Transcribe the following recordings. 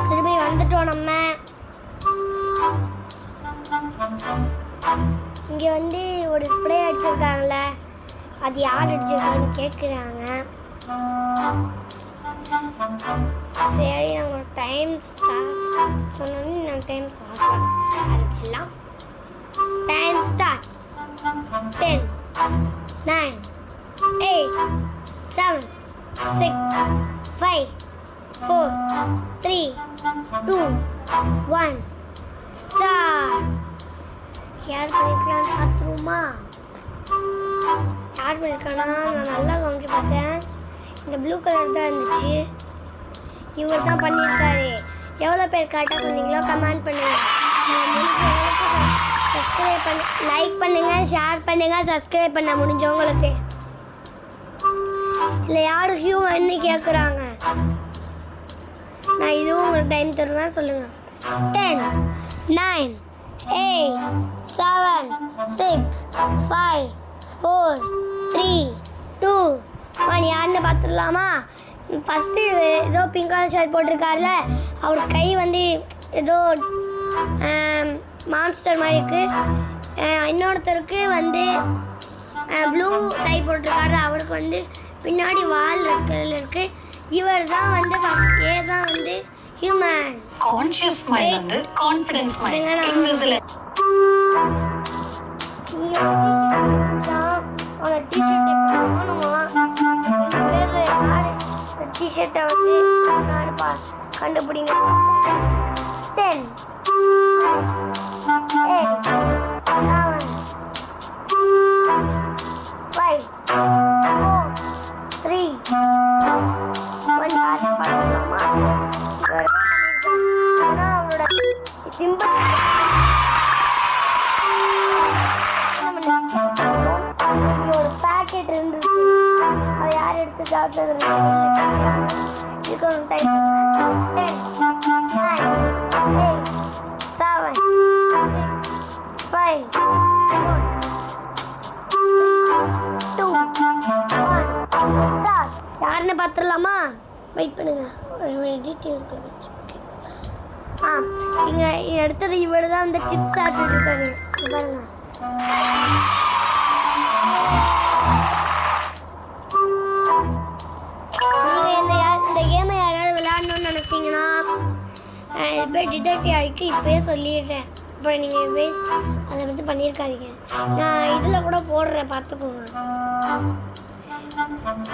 திரும்பி வந்துட்டோம் நம்ம. இங்கே வந்து ஒரு ஸ்ப்ரே அடிச்சிருக்காங்கல்ல, அது யார் அடிச்சிருக்காங்கன்னு கேட்குறாங்க. சரி, நம்ம டைம் ஸ்டார்ட் சொன்னோன்னு நம்ம டைம் ஸ்டார்ட் ஆரம்பிச்சிடலாம். Time start. 10 9 8 7 6 5 4 3 2 1 ஸ்டார்ட். யார் பண்ணிருக்கான்னு பார்த்துருமா? யார் பண்ணிருக்கானா? நான் நல்லா கவனிச்சு பார்த்தேன். இந்த ப்ளூ கலர் தான் இருந்துச்சு. இவர் தான் பண்ணியிருக்காரு. எவ்வளோ பேர் கரெக்டாக சொன்னீங்களோ கமெண்ட் பண்ணுங்க. சப்ஸ்கிரைப் பண்ண, லைக் பண்ணுங்க, ஷேர் பண்ணுங்க, சப்ஸ்கிரைப் பண்ண முடிஞ்சவங்களுக்கு. இல்லை யார் ஹியூமன்னு கேட்குறாங்க. நான் இதுவும் உங்களுக்கு டைம் தருவேன், சொல்லுங்க. 10 9 8 7 6 5 4 3 2 1 யாருன்னு பார்த்துடலாமா? ஃபஸ்ட்டு ஏதோ பிங்க் கலர் ஷர்ட் போட்டிருக்காருல, அவர் கை வந்து ஏதோ மான்ஸ்டர் மாதிரி இருக்குது. இன்னொருத்தருக்கு வந்து ப்ளூ டை போட்டிருக்காரு, அவருக்கு வந்து பின்னாடி வால் இருக்கு. இவர் தான் வந்து ஏ தான் வந்து ஹியூமன். கான்ஷியஸ் மைண்ட் வந்து கான்ஃபிடன்ஸ் மைண்ட். இன்விசிபிள் டிஷர்ட்டை வந்து கண்டுபிடிங்க. 10 8 7 5 4 3 1 பார்த்துக்கலாமா? அவரோட சிம்பிள் ஒரு பேக்கெட் இருந்துச்சு. அதை யார் எடுத்து சாப்பிட்டது? 10 9 8 7 6 5 4 2 1 ஸ்டார்ட். யாருன்னு பார்த்துடலாமா? வெயிட் பண்ணுங்க, ஒரு டீட்டெயில்ஸ்க்குள்ள வச்சு. இங்கே அடுத்தது இவர் தான் இந்த சிப்ஸ் சாப்பிட்டு இருக்காரு. பாருங்க, இந்த கேமை யாராவது விளையாடணும்னு நினச்சிங்கன்னா இது பேர் டிடெக்டிவ் ஆகிக்கு இப்போயே சொல்லிடுறேன். அப்புறம் நீங்கள் போய் அதை பற்றி பண்ணியிருக்காதீங்க. நான் இதில் கூட போடுறேன், பார்த்துக்கோங்க.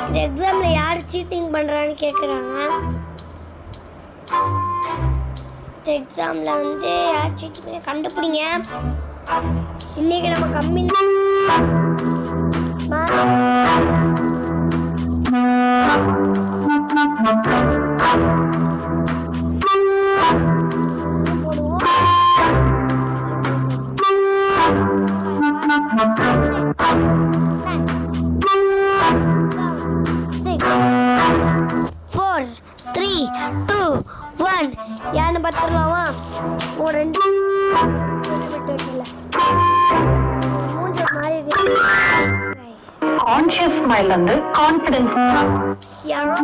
இந்த எக்ஸாமில் யார் சீட்டிங் பண்ணுறான்னு கேட்குறாங்க. இந்த எக்ஸாமில் வந்து யார் சீட்டிங் கண்டுபிடிங்க. இன்றைக்கி நம்ம கம்மி யாருன்னு பார்த்துடலாமா? ஒரு 2 மூன்று மாதிரி கான்ஷியஸ் மைண்ட் வந்து கான்ஃபிடன்ஸ். யாரோ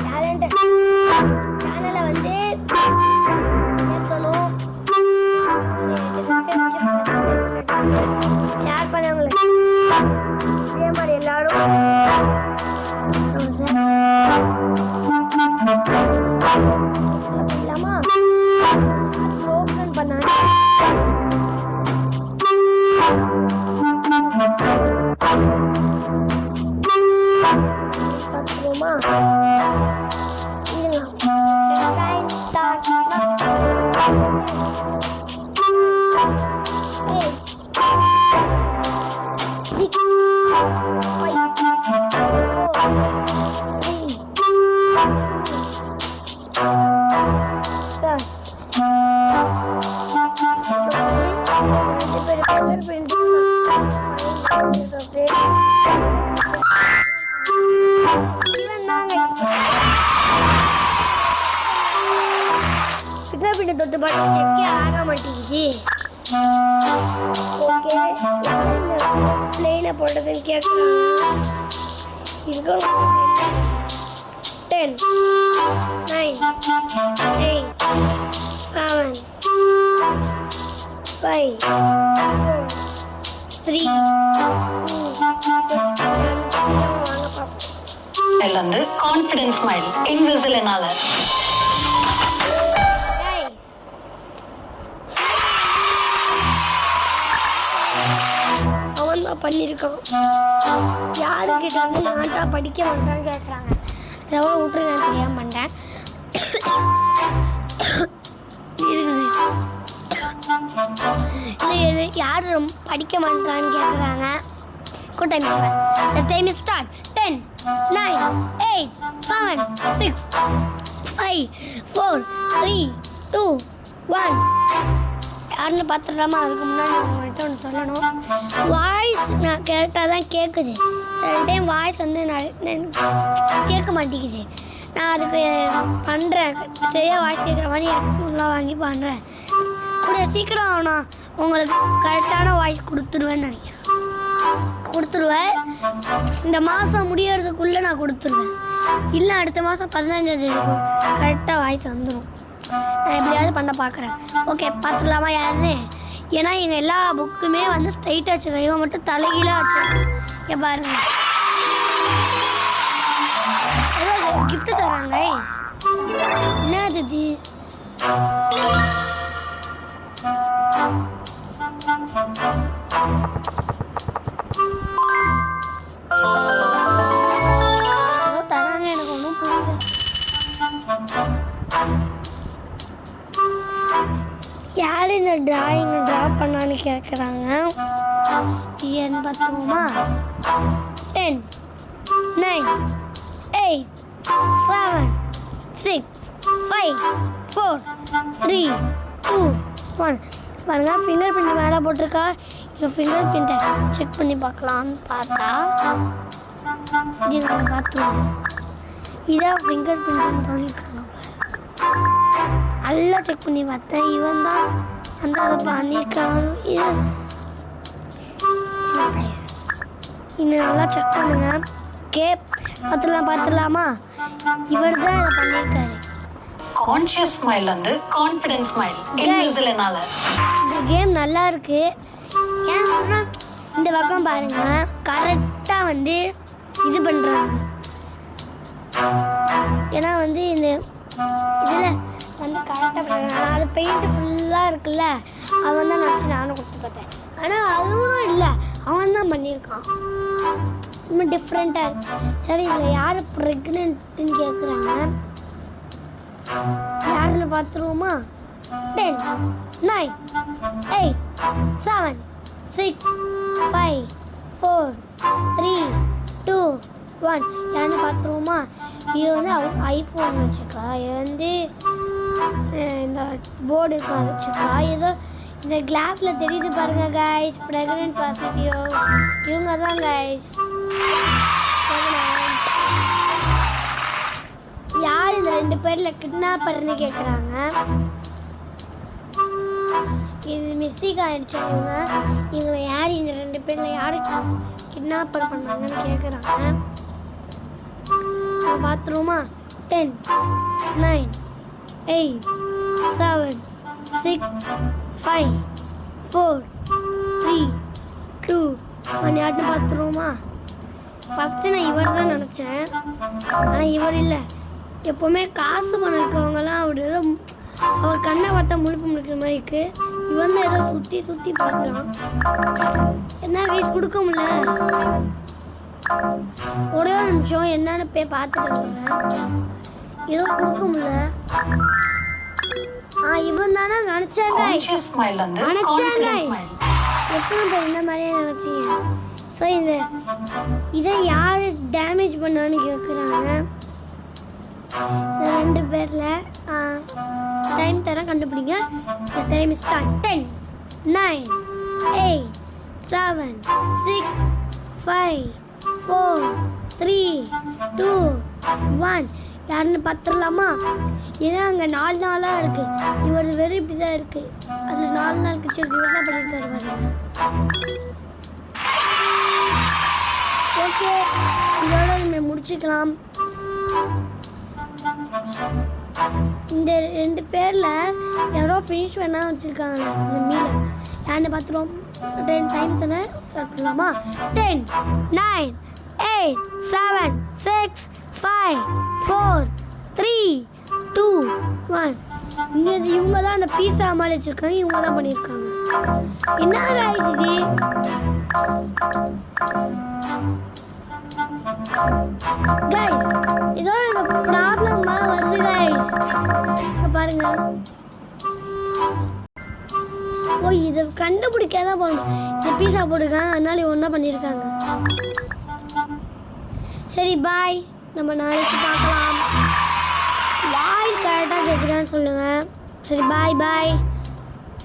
டேலண்ட் சேனலை வந்து சேர்த்தணும், ஷேர் பண்ணவங்களுக்கு. இதே மாதிரி எல்லாரும் இல்லாமா ஓப்பன் பண்ண பார்த்துருவோமா? Time start. 8 6 5 பிக்கப்பிட்ட தொட்டு பாட்டு செக்கே ஆக மாட்டேங்குது. ஓகே, பிளேனை போட்டதுன்னு கேட்குறாங்க. 10 9 5 4 3 2 வந்து கான்ஃபிடன்ஸ் ஸ்மைல் இன்விசிபிள் என்னால அவன் தான் பண்ணியிருக்கான். யாருக்கிட்ட வந்து நான் தான் படிக்க மாட்டேன்னு கேட்குறாங்க. எவ்வளோ விட்டுருங்க தெரியாம மாட்டேன். இல்லை யார் படிக்க மாட்டான்னு கேட்குறாங்க. Good time. The time is start. 10 9 8 7 6 5 4 3 2 1 யாருன்னு பார்த்துடலாமா? அதுக்கு முன்னாடி உங்கள்கிட்ட ஒன்று சொல்லணும். வாய்ஸ் நான் கரெக்டாக தான் கேட்குது. சில டைம் வாய்ஸ் வந்து கேட்க மாட்டேங்குது. நான் அதுக்கு பண்ணுறேன். சரியாக வாய்ஸ் கேட்குற மாதிரி ஹெட்ஃபோன்லாம் வாங்கி பண்ணுறேன். கூட சீக்கிரம் நான் உங்களுக்கு கரெக்டான வாய்ஸ் கொடுத்துருவேன்னு நினைக்கிறேன். கொடுத்துருவேன். இந்த மாதம் முடியறதுக்குள்ளே நான் கொடுத்துருவேன். இல்லை அடுத்த மாதம் 15 கரெக்டாக வாய்ஸ் வந்துடும். நான் எப்படியாவது பண்ண பார்க்குறேன். ஓகே பார்த்துக்கலாமா யாருன்னு? ஏன்னா எங்கள் எல்லா புக்குமே வந்து ஸ்ட்ரைட்டாக வச்சுருக்கேன். இவன் மட்டும் தலைகீழாக வச்சுருக்கேன். இங்கே பாருங்க, ஏதோ கிஃப்ட் தராங்க. என்னது இது? ஏதோ தராங்க, எனக்கு ஒன்றும் புரியல. யார் இந்த டிராயிங்கை ட்ரா பண்ணான்னு கேட்குறாங்க. ஏன்னு பார்த்துருவோமா? 10 9 8 7 6 5 4 3 2 1 பாருங்க, ஃபிங்கர் பிரிண்ட் மேலே போட்டிருக்கா. இங்கே ஃபிங்கர் பிரிண்ட்டை செக் பண்ணி பார்க்கலான்னு பார்த்தா இது நாங்கள் பார்த்துருவோம். இதான் ஃபிங்கர் பிரிண்ட்னு சொல்லியிருக்காங்க. நல்லா செக் பண்ணி பார்த்தேன். இவன் தான் அந்த அதை பண்ணியிருக்கான். இன்னும் நல்லா செக் பண்ணுங்க. ஓகே பார்த்துடலாமா? இவர் தான் இதை பண்ணியிருக்காரு. கான்ஷியஸ் ஸ்மைல் வந்து கான்ஃபிடன்ஸ் ஸ்மைல் இன்விசிபிள் என்னால. இந்த கேம் நல்லா இருக்கு. ஏன் சொன்னா இந்த பக்கம் பாருங்க, கரெக்டாக வந்து இது பண்ணுறாங்க. ஏன்னா வந்து இந்த இதில் வந்து கரெக்டாக பண்ணுறாங்க. அது பெயிண்ட்டு ஃபுல்லாக இருக்குல்ல, அவன் தான் நினச்சி நானும் கொடுத்து பார்த்தேன். ஆனால் அதுவும் இல்லை, அவன் தான் பண்ணியிருக்கான். இன்னும் டிஃப்ரெண்ட்டாக இருக்கு. சரி, இதில் யார் ப்ரெக்னென்ட்டுன்னு கேட்குறாங்க. யாருன்னு பார்த்துருவோமா? 10 9 8 7 6 5 4 3 2 1 யாருன்னு பார்த்துருவோமா? இது வந்து ஐஃபோன் வச்சுக்கா. இது வந்து இந்த போர்டு இருக்கா வச்சுக்கா. ஏதோ இந்த கிளாஸில் தெரியுது பாருங்க கைஸ், ப்ரெக்னென்ட் பாசிட்டிவ். இவங்க தான் கைஸ். யார் இந்த 2 பேரில் கிட்னாப்பர்னு கேட்குறாங்க. இது மிஸ்டேக் ஆகிடுச்சு. இவங்க யார் இந்த 2 பேரில் யார் கிட்னாப்பர் பண்ணாங்கன்னு கேட்குறாங்க. பார்த்துருவோமா? 10 9 8 7 6 5 4 3 2 1 யாருன்னு பார்த்துருவோமா? ஃபஸ்ட்டு நான் இவர் தான் நினச்சேன். ஆனால் இவர் இல்லை. எப்போவுமே காசு பணம் இருக்கவங்கலாம் அப்படி ஏதோ அவர் கண்ணை பார்த்தா முழிப்பு முழிக்கிற மாதிரி இருக்கு. இவன் தான் ஏதோ சுற்றி பார்க்குறான். என்ன கைஸ் கொடுக்க முடியல. ஒரே ஒரு நிமிஷம் என்னன்னு போய் பார்த்துட்டு வந்துடுறேன். ஏதோ கொடுக்க முடியல. இவன் தானே நினச்சாங்க. எத்தனை பேர் இந்த மாதிரியே நினச்சிங்க. ஸோ இதை யார் டேமேஜ் பண்ணான்னு கேட்குறாங்க. இந்த 2 பேரில் டைம் தரேன், கண்டுபிடிங்க. Time start. 10 9 8 7 6 5 4 3 2 1 யாருன்னு பார்த்துடலாமா? ஏன்னா அங்கே 4 நாளாக இருக்குது. இவர் வெறும் இப்படி தான் இருக்குது. அதில் 4 நாள் கழிச்சு இவர் தான் பண்ணியிருக்காரு பாருங்க. ஓகே, இதோட நம்ம முடிச்சுக்கலாம். இந்த 2 பேரில் யாரோ ஃபினிஷ் வேணா வச்சுருக்காங்க இந்த மீலை. யாருன்னு பார்த்துருவோம். 10 டைம் தானே ஸ்டார்ட் பண்ணலாமா? 10 9 8 7 6 5 4 3 2 1. இவங்க தான் அந்த பீஸா மாதிரி வச்சுருக்காங்க. இவங்க தான் பண்ணியிருக்காங்க. என்ன கைஸ் இது? கைஸ் ஏதோ எனக்கு ப்ராப்ளம் வருது கைஸ். இங்க பாருங்க. ஓ இதை கண்டுபிடிக்காத போகணும். இந்த பீஸா போட்டுருக்காங்க, அதனால இவங்க தான் பண்ணியிருக்காங்க. சரி பாய், நம்ம நாளைக்கு பார்க்கலாம். வாய் கரெக்டாக கேட்குதான்னு சொல்லுங்கள். சரி பாய் பாய்.